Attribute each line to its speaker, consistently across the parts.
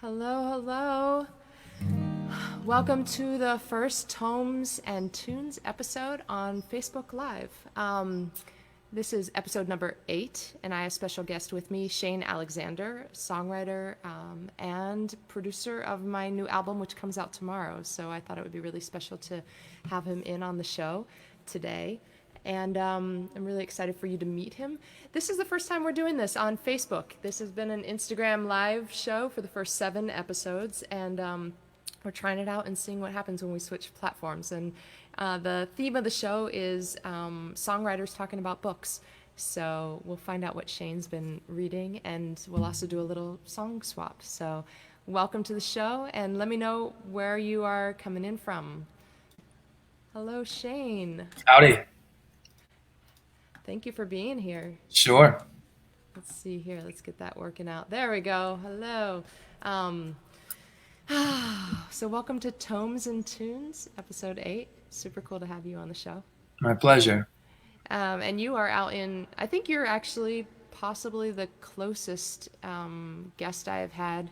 Speaker 1: Hello, hello. Welcome to the first Tomes and Tunes episode on Facebook Live. This is episode number 8, and I have a special guest with me, Shane Alexander, songwriter and producer of my new album, which comes out tomorrow. So I thought it would be really special to have him in on the show today. And I'm really excited for you to meet him. This is the first time we're doing this on Facebook. This has been an Instagram live show for the first 7 episodes, and we're trying it out and seeing what happens when we switch platforms. And the theme of the show is songwriters talking about books. So we'll find out what Shane's been reading, and we'll also do a little song swap. So welcome to the show, and let me know where you are coming in from. Hello, Shane.
Speaker 2: Howdy.
Speaker 1: Thank you for being here.
Speaker 2: Sure.
Speaker 1: Let's see here. Let's get that working out. There we go. Hello. So welcome to Tomes and Tunes, episode 8. Super cool to have you on the show.
Speaker 2: My pleasure.
Speaker 1: And you are out in, I think you're actually possibly the closest guest I have had.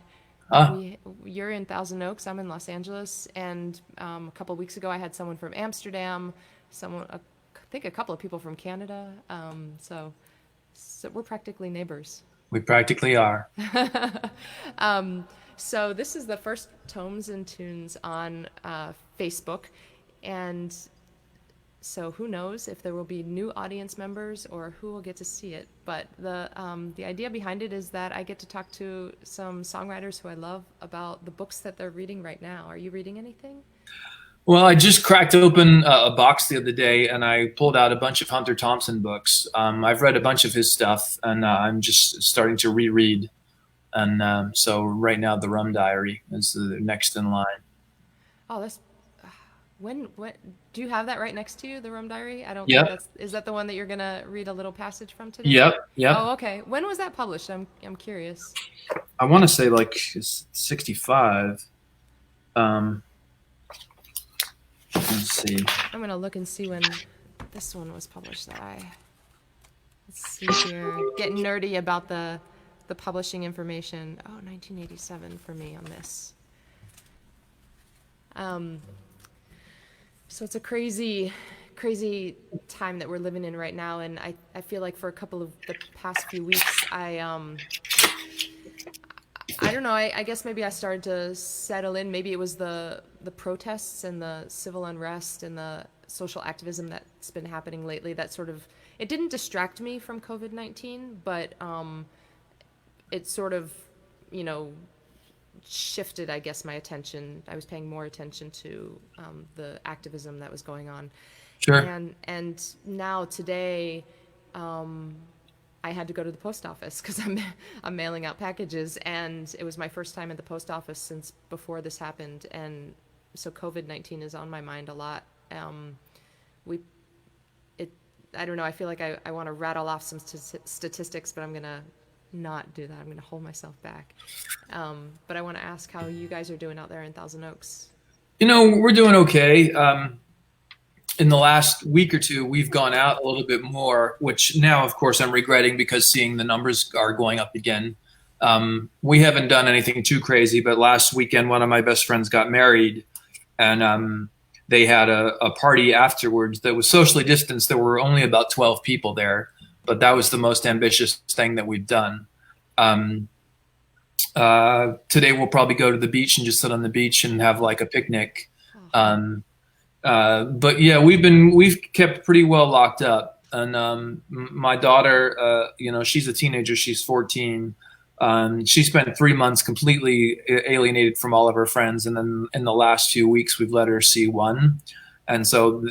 Speaker 1: You're in Thousand Oaks. I'm in Los Angeles. And a couple weeks ago, I had someone from Amsterdam, I think a couple of people from Canada. So we're practically neighbors.
Speaker 2: We practically are.
Speaker 1: So this is the first Tomes and Tunes on Facebook. And so who knows if there will be new audience members or who will get to see it. But the idea behind it is that I get to talk to some songwriters who I love about the books that they're reading right now. Are you reading anything?
Speaker 2: Well, I just cracked open a box the other day and I pulled out a bunch of Hunter Thompson books. I've read a bunch of his stuff and I'm just starting to reread. And so right now, The Rum Diary is the next in line.
Speaker 1: Oh, that's what do you have that right next to you, The Rum Diary? I don't think
Speaker 2: Yep.
Speaker 1: is that the one that you're gonna read a little passage from today?
Speaker 2: Yep. Yep.
Speaker 1: Oh, okay. When was that published? I'm curious.
Speaker 2: I want to say like 65. Let's see.
Speaker 1: I'm gonna look and see when this one was published. Let's see here. Getting nerdy about the publishing information. Oh, 1987 for me on this. So it's a crazy time that we're living in right now, and I feel like for a couple of the past few weeks, I don't know, I guess maybe I started to settle in. Maybe it was the protests and the civil unrest and the social activism that's been happening lately that sort of, it didn't distract me from COVID-19, but it sort of, shifted, I guess, my attention. I was paying more attention to the activism that was going on.
Speaker 2: Sure.
Speaker 1: And now today, I had to go to the post office because I'm mailing out packages, and it was my first time at the post office since before this happened, and so COVID-19 is on my mind a lot. I don't know. I feel like I want to rattle off some statistics, but I'm gonna not do that. I'm gonna hold myself back. But I want to ask how you guys are doing out there in Thousand Oaks.
Speaker 2: We're doing okay. In the last week or two, we've gone out a little bit more, which now, of course, I'm regretting because seeing the numbers are going up again. We haven't done anything too crazy, but last weekend, one of my best friends got married, and they had a party afterwards that was socially distanced. There were only about 12 people there, but that was the most ambitious thing that we've done. Today, we'll probably go to the beach and just sit on the beach and have like a picnic. But yeah, we've kept pretty well locked up. And my daughter, she's a teenager. She's 14. She spent 3 months completely alienated from all of her friends, and then in the last few weeks, we've let her see one. And so,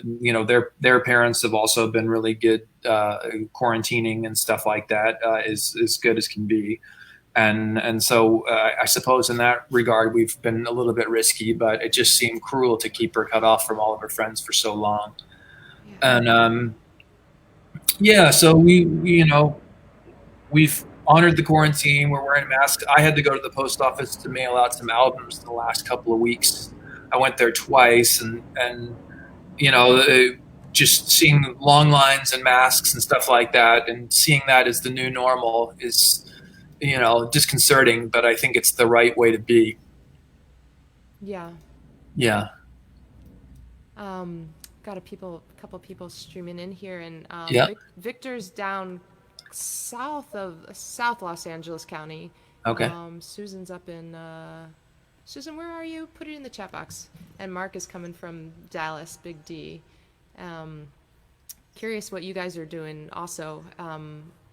Speaker 2: their parents have also been really good quarantining and stuff like that, as good as can be. And so I suppose in that regard, we've been a little bit risky, but it just seemed cruel to keep her cut off from all of her friends for so long.
Speaker 1: Yeah.
Speaker 2: And so we've honored the quarantine. We're wearing masks. I had to go to the post office to mail out some albums in the last couple of weeks. I went there twice, and just seeing long lines and masks and stuff like that, and seeing that as the new normal is disconcerting, but I think it's the right way to be.
Speaker 1: Yeah.
Speaker 2: Yeah.
Speaker 1: Got couple people streaming in here, and
Speaker 2: Yeah.
Speaker 1: Victor's down South Los Angeles County.
Speaker 2: Okay.
Speaker 1: Susan's up in Susan, where are you? Put it in the chat box. And Mark is coming from Dallas, Big D. Curious what you guys are doing also.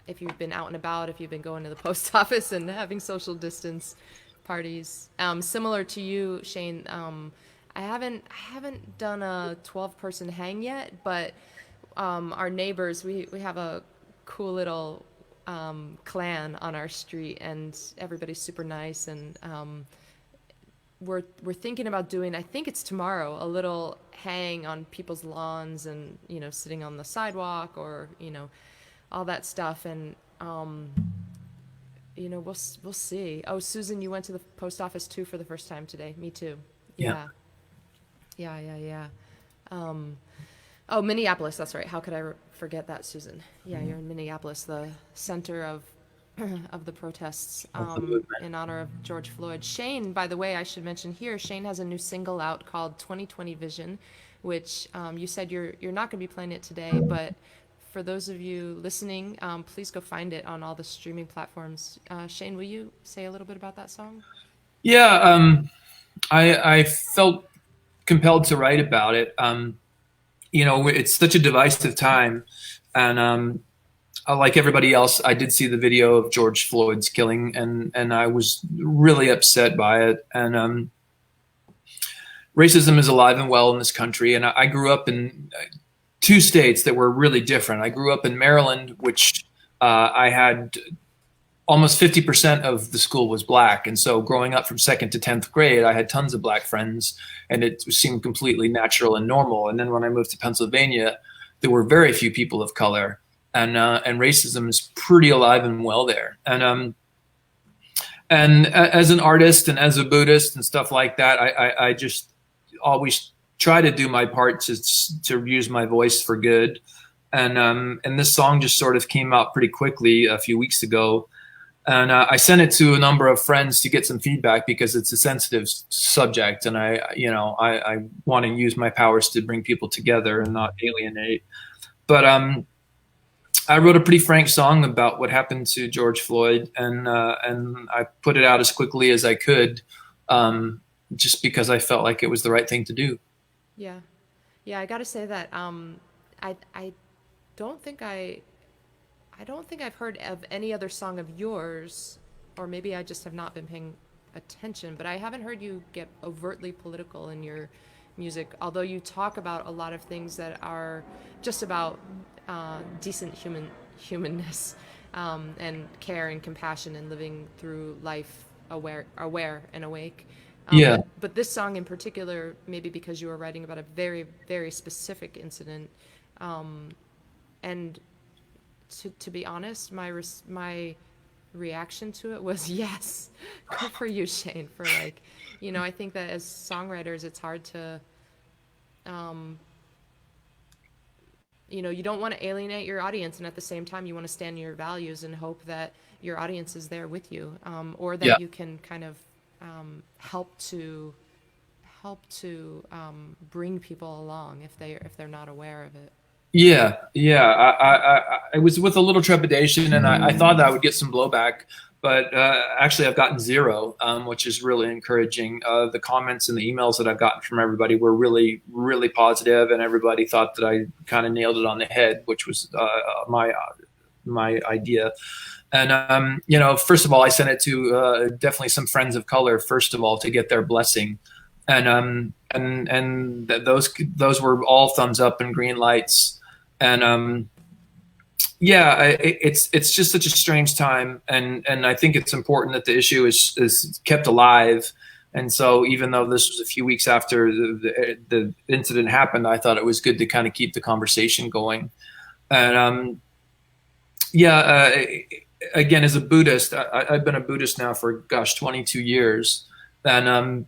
Speaker 1: If you've been out and about, if you've been going to the post office and having social distance parties. Similar to you, Shane, I haven't done a 12-person hang yet, but our neighbors, we have a cool little clan on our street, and everybody's super nice, and we're thinking about doing, I think it's tomorrow, a little hang on people's lawns, and sitting on the sidewalk, or all that stuff, and we'll see. Oh, Susan, you went to the post office too for the first time today. Me too.
Speaker 2: Yeah.
Speaker 1: Yeah. Oh, Minneapolis. That's right. How could I forget that, Susan? Yeah, you're in Minneapolis, the center of of the protests in honor of George Floyd. Shane, by the way, I should mention here, Shane has a new single out called 2020 Vision, which you said you're not going to be playing it today, but for those of you listening, please go find it on all the streaming platforms. Shane, will you say a little bit about that song?
Speaker 2: Yeah. I felt compelled to write about it. It's such a divisive time, and like everybody else, I did see the video of George Floyd's killing, and I was really upset by it. And racism is alive and well in this country, and I grew up in two states that were really different. I grew up in Maryland, which I had almost 50% of the school was black. And so growing up from 2nd to 10th grade, I had tons of black friends, and it seemed completely natural and normal. And then when I moved to Pennsylvania, there were very few people of color, and racism is pretty alive and well there. And as an artist and as a Buddhist and stuff like that, I just always try to do my part to use my voice for good. And this song just sort of came out pretty quickly a few weeks ago. And I sent it to a number of friends to get some feedback, because it's a sensitive subject, and I want to use my powers to bring people together and not alienate. But I wrote a pretty frank song about what happened to George Floyd, and I put it out as quickly as I could, just because I felt like it was the right thing to do.
Speaker 1: Yeah, I got to say that I don't think I've heard of any other song of yours, or maybe I just have not been paying attention, but I haven't heard you get overtly political in your music, although you talk about a lot of things that are just about decent humanness, and care and compassion, and living through life aware and awake.
Speaker 2: Yeah.
Speaker 1: But this song in particular, maybe because you were writing about a very, very specific incident, and to be honest, my reaction to it was yes, good for you, Shane. For I think that as songwriters, it's hard to, you don't want to alienate your audience, and at the same time, you want to stand in your values and hope that your audience is there with you, or that you can kind of help to bring people along if they're not aware of it.
Speaker 2: Yeah. I was with a little trepidation, and I thought that I would get some blowback, but actually I've gotten zero, which is really encouraging. The comments and the emails that I've gotten from everybody were really, really positive, and everybody thought that I kind of nailed it on the head, which was my idea. And first of all, I sent it to definitely some friends of color, first of all, to get their blessing. And those were all thumbs up and green lights. And it's just such a strange time, and I think it's important that the issue is kept alive. And so even though this was a few weeks after the incident happened, I thought it was good to kind of keep the conversation going. And again, as a Buddhist, I've been a Buddhist now for 22 years, and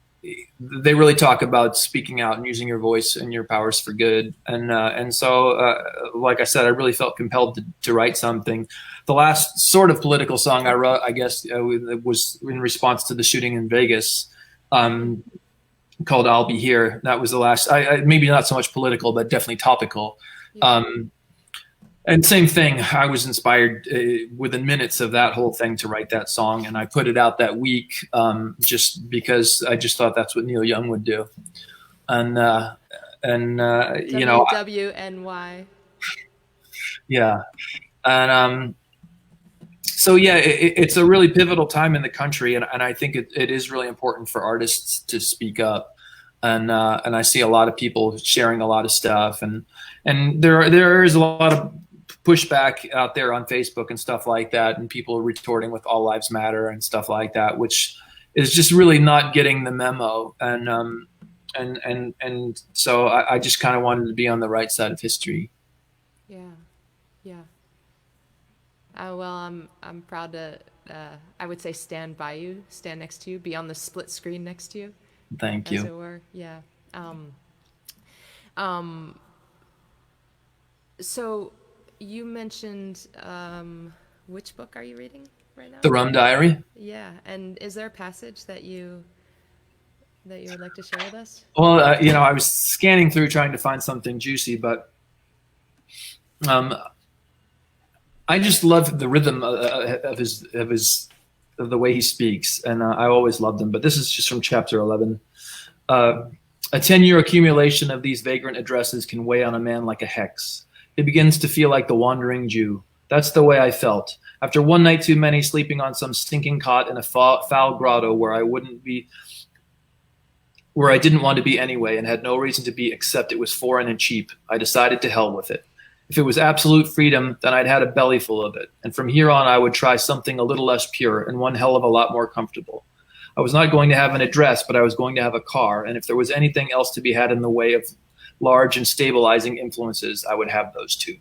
Speaker 2: they really talk about speaking out and using your voice and your powers for good. And so, like I said, I really felt compelled to write something. The last sort of political song I wrote, I guess, was in response to the shooting in Vegas, called "I'll Be Here." That was the last. Maybe not so much political, but definitely topical.
Speaker 1: Yeah.
Speaker 2: And same thing, I was inspired within minutes of that whole thing to write that song, and I put it out that week, just because I just thought that's what Neil Young would do. And you know,
Speaker 1: WWNY.
Speaker 2: yeah, and so yeah, it's a really pivotal time in the country, and I think it is really important for artists to speak up. And I see a lot of people sharing a lot of stuff, and there is a lot of pushback out there on Facebook and stuff like that, and people retorting with "All Lives Matter" and stuff like that, which is just really not getting the memo. And so I just kind of wanted to be on the right side of history.
Speaker 1: Yeah, yeah. Well, I'm proud to. I would say stand by you, stand next to you, be on the split screen next to you,
Speaker 2: Thank
Speaker 1: as
Speaker 2: you.
Speaker 1: it were. Yeah. Um, so you mentioned which book are you reading right now?
Speaker 2: The Rum Diary.
Speaker 1: Yeah, and is there a passage that you would like to share with us?
Speaker 2: Well, you know, I was scanning through trying to find something juicy, but um, I just love the rhythm of the way he speaks, and I always loved him. But this is just from chapter 11. A 10-year accumulation of these vagrant addresses can weigh on a man like a hex. He begins to feel like the wandering Jew. That's the way I felt. After one night too many, sleeping on some stinking cot in a foul grotto where I didn't want to be anyway and had no reason to be except it was foreign and cheap, I decided to hell with it. If it was absolute freedom, then I'd had a belly full of it. And from here on, I would try something a little less pure and one hell of a lot more comfortable. I was not going to have an address, but I was going to have a car. And if there was anything else to be had in the way of large and stabilizing influences, I would have those too.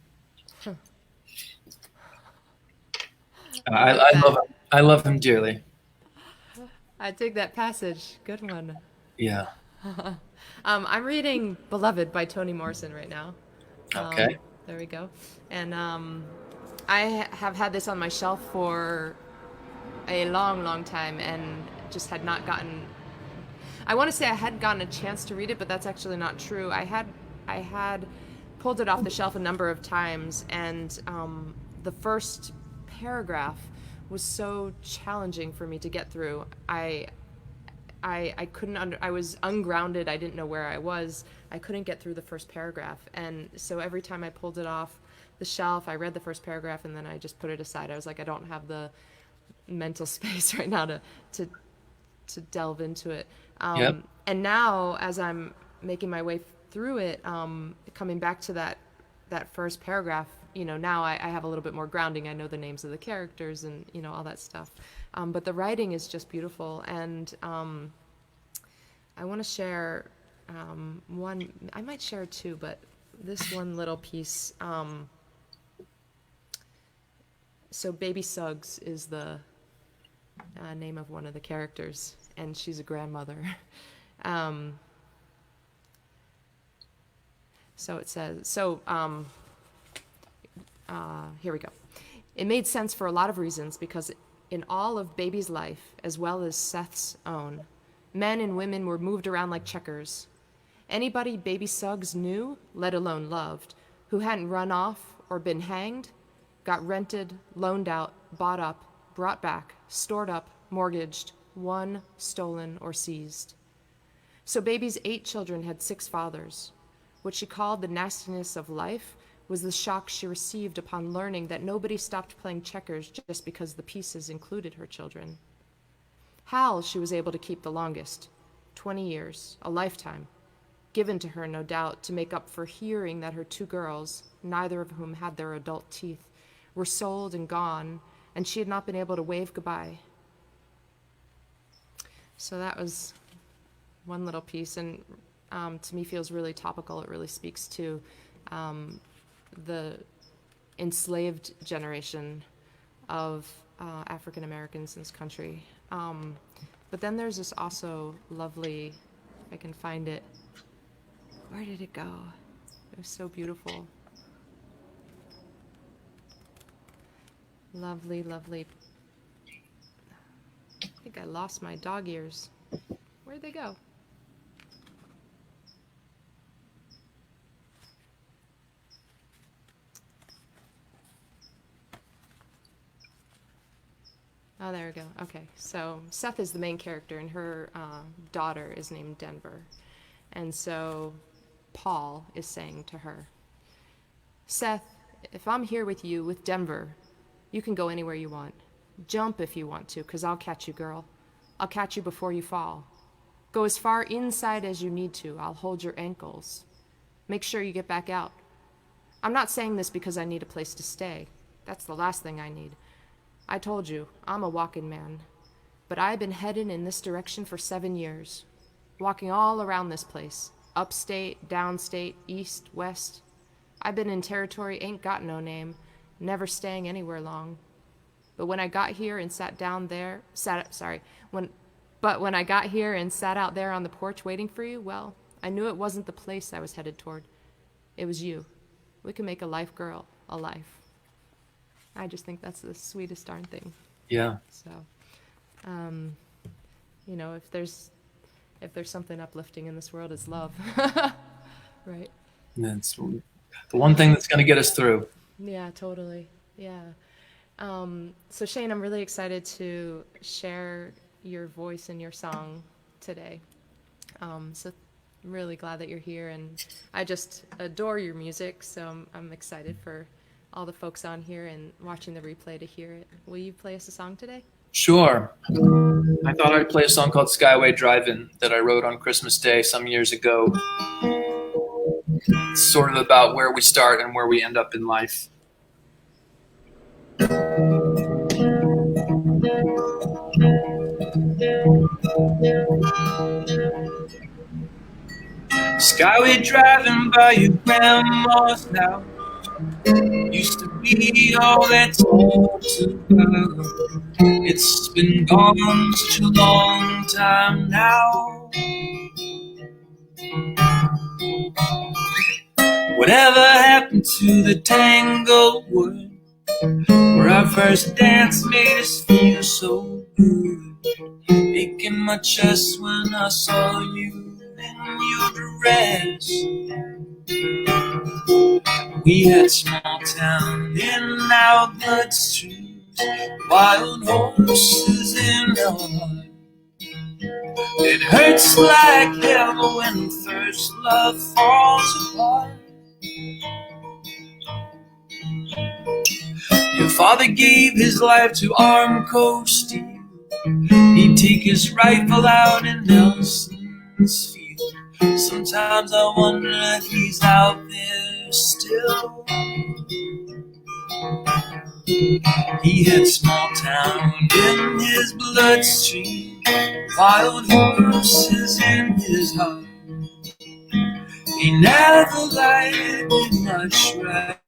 Speaker 2: I love him dearly.
Speaker 1: I dig that passage. Good one.
Speaker 2: Yeah.
Speaker 1: I'm reading Beloved by Toni Morrison right now.
Speaker 2: Okay.
Speaker 1: There we go. And I have had this on my shelf for a long, long time and just had not gotten. I want to say I had gotten a chance to read it, but that's actually not true. I had pulled it off the shelf a number of times, and the first paragraph was so challenging for me to get through. I couldn't I was ungrounded. I didn't know where I was. I couldn't get through the first paragraph. And so every time I pulled it off the shelf, I read the first paragraph and then I just put it aside. I was like, I don't have the mental space right now to delve into it.
Speaker 2: Yep.
Speaker 1: And now as I'm making my way through it, coming back to that first paragraph, now I have a little bit more grounding. I know the names of the characters and, all that stuff. But the writing is just beautiful. And I want to share one, I might share two, but this one little piece. So Baby Suggs is the name of one of the characters, and she's a grandmother. So it says, here we go. It made sense for a lot of reasons because in all of Baby's life, as well as Seth's own, men and women were moved around like checkers. Anybody Baby Suggs knew, let alone loved, who hadn't run off or been hanged, got rented, loaned out, bought up, brought back, stored up, mortgaged, won, stolen, or seized. So Baby's 8 children had 6 fathers. What she called the nastiness of life was the shock she received upon learning that nobody stopped playing checkers just because the pieces included her children. Hal she was able to keep the longest, 20 years, a lifetime, given to her, no doubt, to make up for hearing that her 2 girls, neither of whom had their adult teeth, were sold and gone, and she had not been able to wave goodbye. So that was one little piece, and to me feels really topical. It really speaks to the enslaved generation of African Americans in this country. But then there's this also lovely, if I can find it, where did it go? It was so beautiful. Lovely, lovely. I think I lost my dog ears. Where'd they go? Oh, there we go. Okay, so Seth is the main character, and her daughter is named Denver. And so Paul is saying to her, Seth, if I'm here with you, with Denver, you can go anywhere you want. Jump if you want to, 'cause I'll catch you, girl. I'll catch you before you fall. Go as far inside as you need to. I'll hold your ankles. Make sure you get back out. I'm not saying this because I need a place to stay. That's the last thing I need. I told you, I'm a walking man. But I've been heading in this direction for 7 years. Walking all around this place. Upstate, downstate, east, west. I've been in territory ain't got no name. Never staying anywhere long. But when I got here and sat down there, when I got here and sat out there on the porch waiting for you, well, I knew it wasn't the place I was headed toward. It was you. We can make a life, girl, a life. I just think that's the sweetest darn thing.
Speaker 2: Yeah.
Speaker 1: So, you know, if there's something uplifting in this world, it's love, right?
Speaker 2: That's the one thing that's going to get us through.
Speaker 1: Yeah, totally. Yeah. So Shane, I'm really excited to share your voice and your song today. So I'm really glad that you're here, and I just adore your music. So I'm excited for all the folks on here and watching the replay to hear it. Will you play us a song today?
Speaker 2: Sure. I thought I'd play a song called Skyway Drive-In that I wrote on Christmas Day some years ago. It's sort of about where we start and where we end up in life. Skyway driving by your grandma's house used to be all that's talked about. It's been gone such a long time now. Whatever happened to the Tanglewood, where our first dance made us feel so good? Aching my chest when I saw you in your dress. We had small town in our bloodstreams, wild horses in our heart. It hurts like hell when first love falls apart. Your father gave his life to Armco Steel. He'd take his rifle out in Nelson's field. Sometimes I wonder if he's out there still. He had small town in his bloodstream, wild horses in his heart. He never lied much right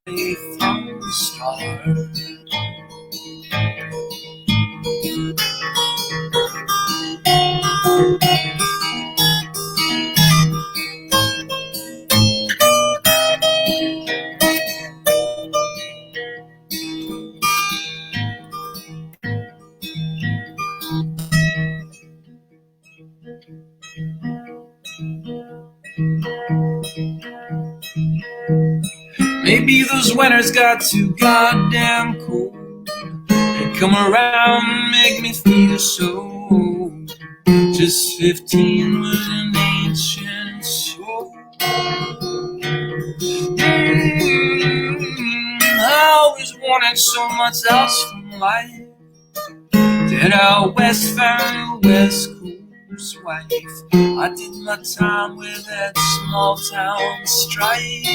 Speaker 2: from the start. Maybe those winters got too goddamn cold. They come around and make me feel so old. Just 15 with an ancient soul. I always wanted so much else from life. Then out west found a West Coast wife. I did my time with that small town strife.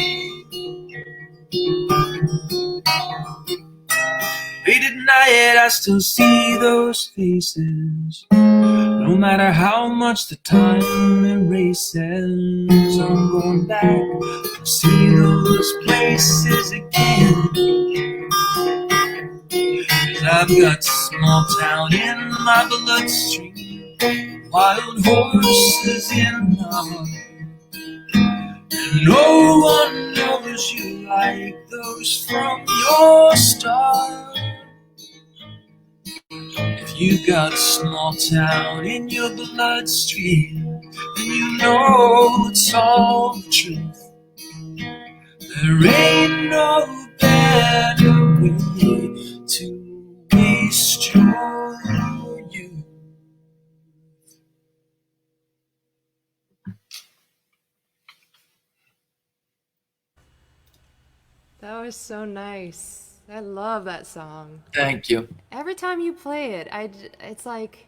Speaker 2: Late at night I still see those faces, no matter how much the time erases. I'm going back to see those places again. 'Cause I've got small town in my bloodstream, wild horses in the no one knows you like those from your start. If you got a small town in your bloodstream, then you know it's all the truth. There ain't no better way to waste your youth.
Speaker 1: That was so nice. I love that song.
Speaker 2: Thank you.
Speaker 1: Every time you play it, it's like,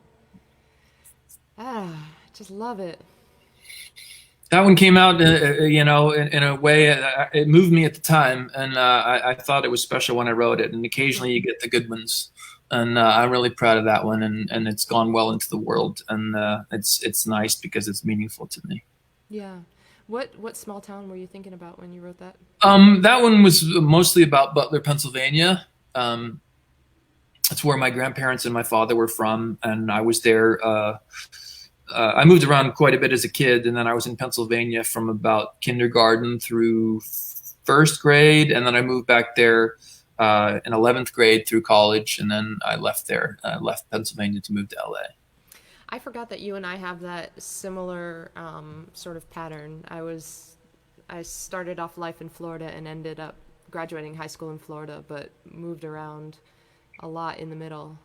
Speaker 1: I just love it.
Speaker 2: That one came out, in a way, it moved me at the time, and I thought it was special when I wrote it. And occasionally you get the good ones, and I'm really proud of that one. And it's gone well into the world, and it's nice because it's meaningful to me.
Speaker 1: Yeah. What small town were you thinking about when you wrote that?
Speaker 2: That one was mostly about Butler, Pennsylvania. That's where my grandparents and my father were from, and I was there. I moved around quite a bit as a kid, and then I was in Pennsylvania from about kindergarten through first grade, and then I moved back there in 11th grade through college, and then I left there. I left Pennsylvania to move to LA.
Speaker 1: I forgot that you and I have that similar sort of pattern. I started off life in Florida and ended up graduating high school in Florida, but moved around a lot in the middle.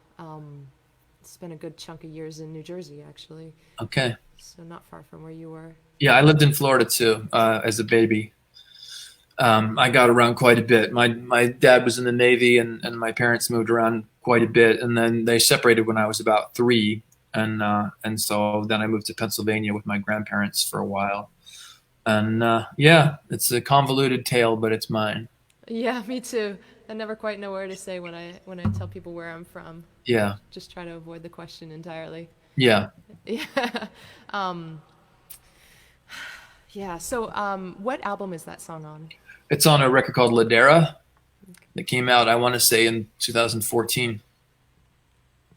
Speaker 1: Spent a good chunk of years in New Jersey, actually.
Speaker 2: Okay.
Speaker 1: So not far from where you were.
Speaker 2: Yeah, I lived in Florida too as a baby. I got around quite a bit. My dad was in the Navy, and my parents moved around quite a bit, and then they separated when I was about 3. And so then I moved to Pennsylvania with my grandparents for a while. And yeah, it's a convoluted tale, but it's mine.
Speaker 1: Yeah, me too. I never quite know where to say when I tell people where I'm from.
Speaker 2: Yeah.
Speaker 1: Just try to avoid the question entirely.
Speaker 2: Yeah.
Speaker 1: Yeah. Yeah. So, what album is that song on?
Speaker 2: It's on a record called Ladera that came out, I want to say, in 2014.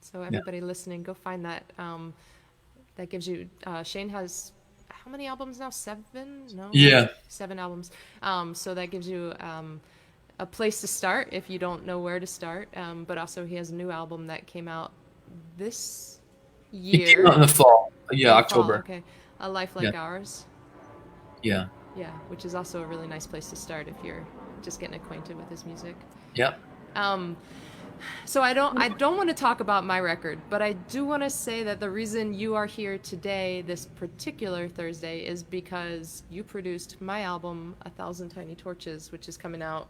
Speaker 1: So everybody listening, go find that. That gives you. Shane has how many albums now? 7? No.
Speaker 2: Yeah.
Speaker 1: 7 albums. So that gives you a place to start if you don't know where to start. But also he has a new album that came out this year.
Speaker 2: It came out in the fall. Yeah, October.
Speaker 1: Fall, okay. A Life Like Ours.
Speaker 2: Yeah.
Speaker 1: Yeah, which is also a really nice place to start if you're just getting acquainted with his music.
Speaker 2: Yeah.
Speaker 1: So I don't want to talk about my record, but I do want to say that the reason you are here today, this particular Thursday, is because you produced my album, 1,000 Tiny Torches, which is coming out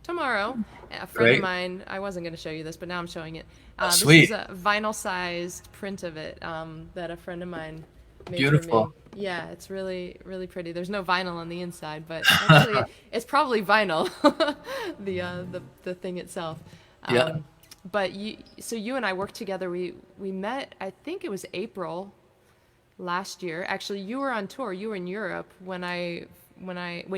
Speaker 1: tomorrow. A friend of mine, I wasn't going to show you this, but now I'm showing it.
Speaker 2: Sweet.
Speaker 1: This is a vinyl-sized print of it that a friend of mine made
Speaker 2: Beautiful.
Speaker 1: for me. Yeah, it's really, really pretty. There's no vinyl on the inside, but actually it's probably vinyl, the thing itself.
Speaker 2: Yeah.
Speaker 1: But you and I worked together. We met, I think it was April last year. Actually, you were on tour. You were in Europe when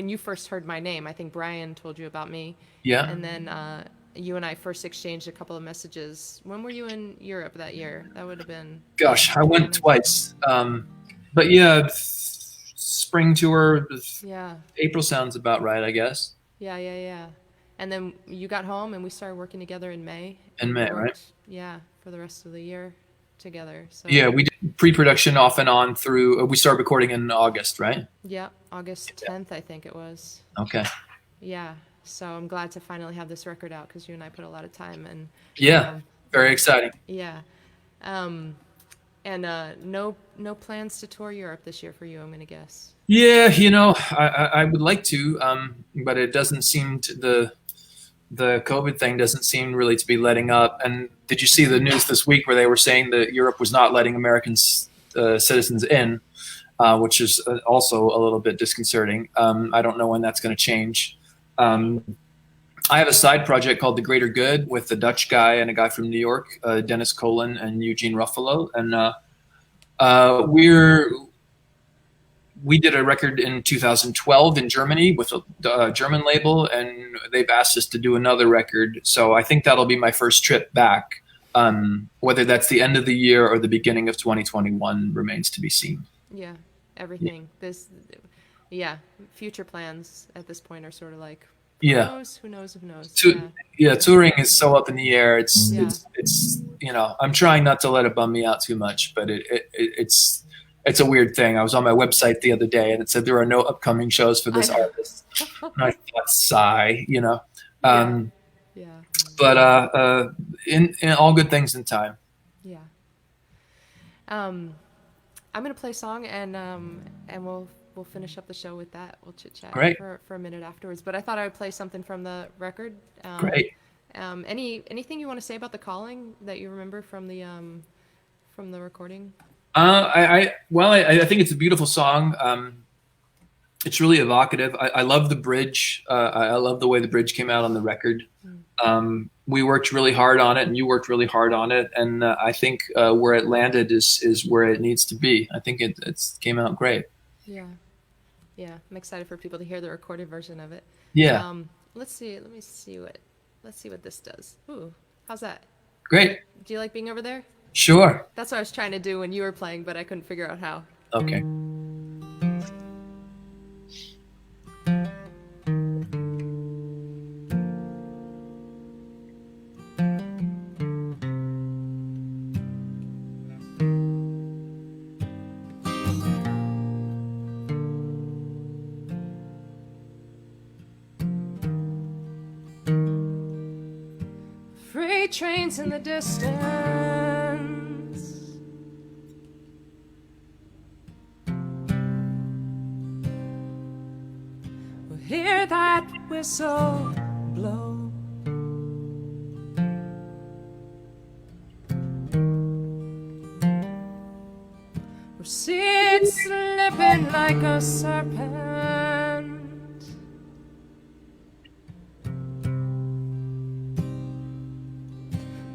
Speaker 1: you first heard my name. I think Brian told you about me.
Speaker 2: Yeah.
Speaker 1: And then you and I first exchanged a couple of messages. When were you in Europe that year? That would have been.
Speaker 2: Gosh, I went twice. But yeah, spring tour.
Speaker 1: Yeah.
Speaker 2: April sounds about right, I guess.
Speaker 1: Yeah. And then you got home and we started working together in May.
Speaker 2: In May, right?
Speaker 1: Yeah, for the rest of the year together. So
Speaker 2: yeah, we did pre-production off and on through. We started recording in August, right?
Speaker 1: Yeah, August 10th, I think it was.
Speaker 2: Okay.
Speaker 1: Yeah, so I'm glad to finally have this record out because you and I put a lot of time and.
Speaker 2: Yeah, very exciting.
Speaker 1: Yeah, and no plans to tour Europe this year for you, I'm gonna guess.
Speaker 2: Yeah, I would like to, but it doesn't seem to the COVID thing doesn't seem really to be letting up. And did you see the news this week where they were saying that Europe was not letting American citizens in, which is also a little bit disconcerting. I don't know when that's going to change. I have a side project called The Greater Good with a Dutch guy and a guy from New York, Dennis Colin and Eugene Ruffalo. And we did a record in 2012 in Germany with a German label, and they've asked us to do another record. So I think that'll be my first trip back. Whether that's the end of the year or the beginning of 2021 remains to be seen.
Speaker 1: Yeah, everything. Yeah, future plans at this point are sort of like, who
Speaker 2: Yeah.
Speaker 1: knows, who knows, who knows.
Speaker 2: Yeah, touring is so up in the air. It's
Speaker 1: Yeah.
Speaker 2: it's I'm trying not to let it bum me out too much, but it's a weird thing. I was on my website the other day and it said there are no upcoming shows for this artist. And I thought, sigh,
Speaker 1: Yeah.
Speaker 2: But in all good things in time.
Speaker 1: Yeah. I'm gonna play a song and we'll finish up the show with that. We'll chit chat for a minute afterwards. But I thought I would play something from the record.
Speaker 2: Great.
Speaker 1: Anything you want to say about The Calling that you remember from the recording?
Speaker 2: I think it's a beautiful song. It's really evocative. I love the bridge. I love the way the bridge came out on the record. We worked really hard on it, and you worked really hard on it. And I think where it landed is where it needs to be. I think it came out great.
Speaker 1: Yeah. I'm excited for people to hear the recorded version of it.
Speaker 2: Yeah.
Speaker 1: Let's see what this does. Ooh, how's that?
Speaker 2: Great.
Speaker 1: Do you like being over there?
Speaker 2: Sure.
Speaker 1: That's what I was trying to do when you were playing, but I couldn't figure out how.
Speaker 2: Okay.
Speaker 1: Freight trains in the distance, we'll hear that whistle blow. We'll see it slipping like a serpent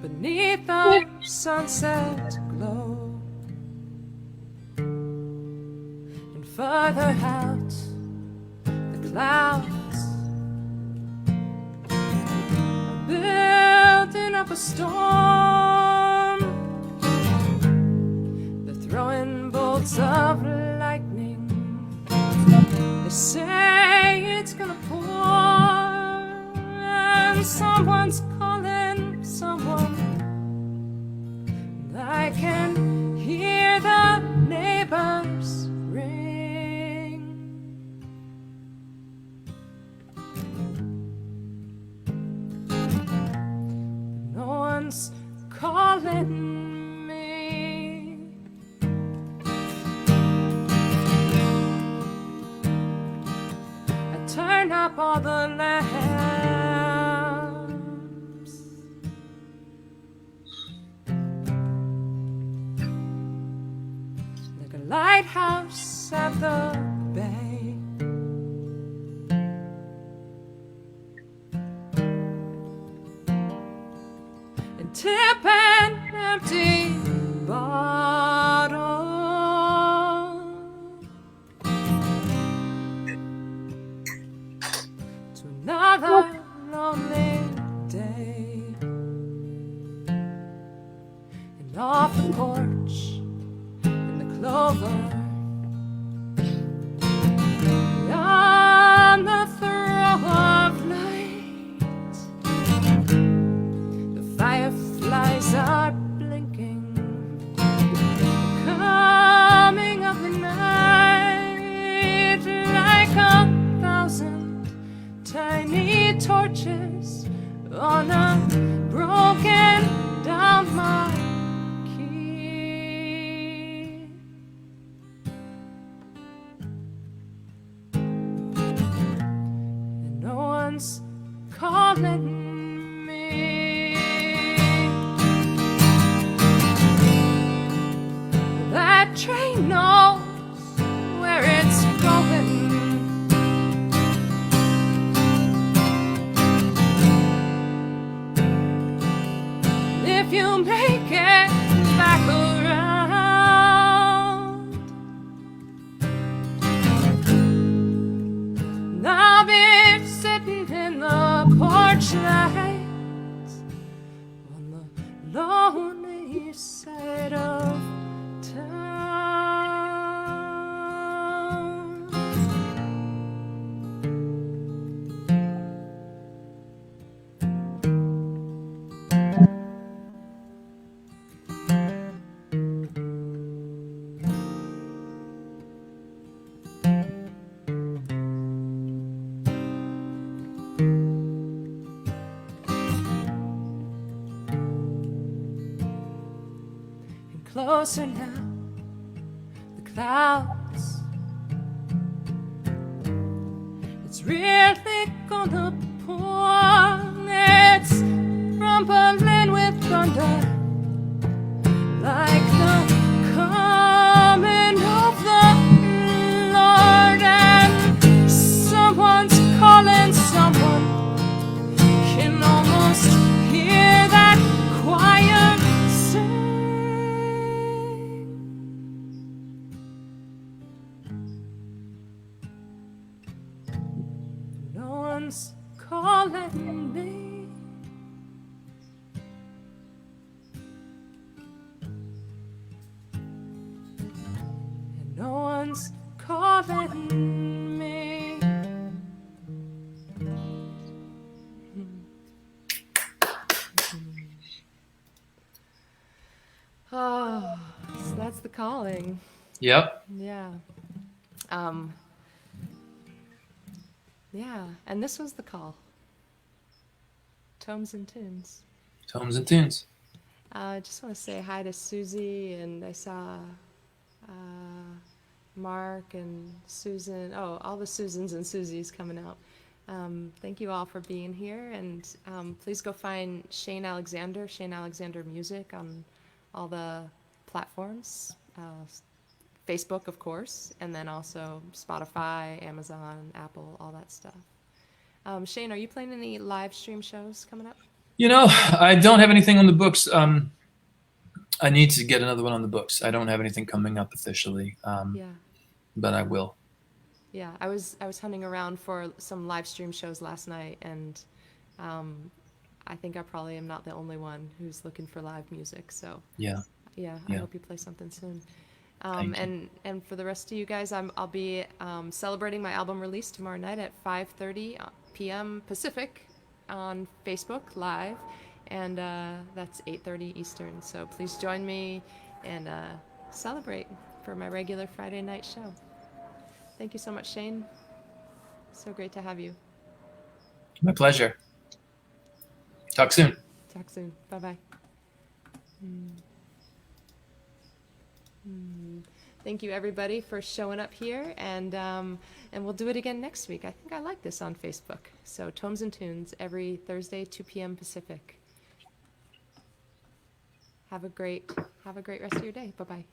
Speaker 1: beneath the sunset glow, and further out the clouds are building up a storm. They're throwing bolts of lightning. They say it's gonna pour, and someone's calling someone. I can hear the neighbors ring. No one's calling me. I turn up all the lamps, like a lighthouse at the bay. And tip an empty bottle to another lonely day. And off the porch in the clover, beyond the throw of light, the fireflies are blinking, coming of the night, like 1,000 tiny torches on a broken down marquee. And no one's calling me. That train knows where it's going. If you make it back around, and I'll be sitting in the porch light on the closer now. The clouds, it's really gonna pour. It's rumbling with thunder, like the coming of the Lord, and someone's calling someone. Can almost hear that choir sing. No one's calling me. And no one's calling me. Oh, so that's the calling.
Speaker 2: Yep.
Speaker 1: Yeah. Yeah, and this was the call. Tomes and Tunes.
Speaker 2: Tones and tunes.
Speaker 1: I just want to say hi to Susie, and I saw Mark and Susan. Oh, all the Susans and Susies coming out. Thank you all for being here, and please go find Shane Alexander Music on all the platforms. Facebook, of course, and then also Spotify, Amazon, Apple, all that stuff. Shane, are you playing any live stream shows coming up?
Speaker 2: You know, I don't have anything on the books. I need to get another one on the books. I don't have anything coming up officially,
Speaker 1: Yeah.
Speaker 2: but I will.
Speaker 1: Yeah, I was hunting around for some live stream shows last night, and I think I probably am not the only one who's looking for live music. So
Speaker 2: Yeah.
Speaker 1: I hope you play something soon.
Speaker 2: Thank you.
Speaker 1: And for the rest of you guys, I'll be celebrating my album release tomorrow night at 5:30 p.m. Pacific on Facebook Live, and that's 8:30 Eastern. So please join me and celebrate for my regular Friday night show. Thank you so much, Shane. So great to have you.
Speaker 2: My pleasure. Talk soon.
Speaker 1: Talk soon. Bye-bye. Thank you, everybody, for showing up here, and we'll do it again next week. I think I like this on Facebook. So Tomes and Tunes every Thursday, 2 p.m. Pacific. Have a great rest of your day. Bye-bye.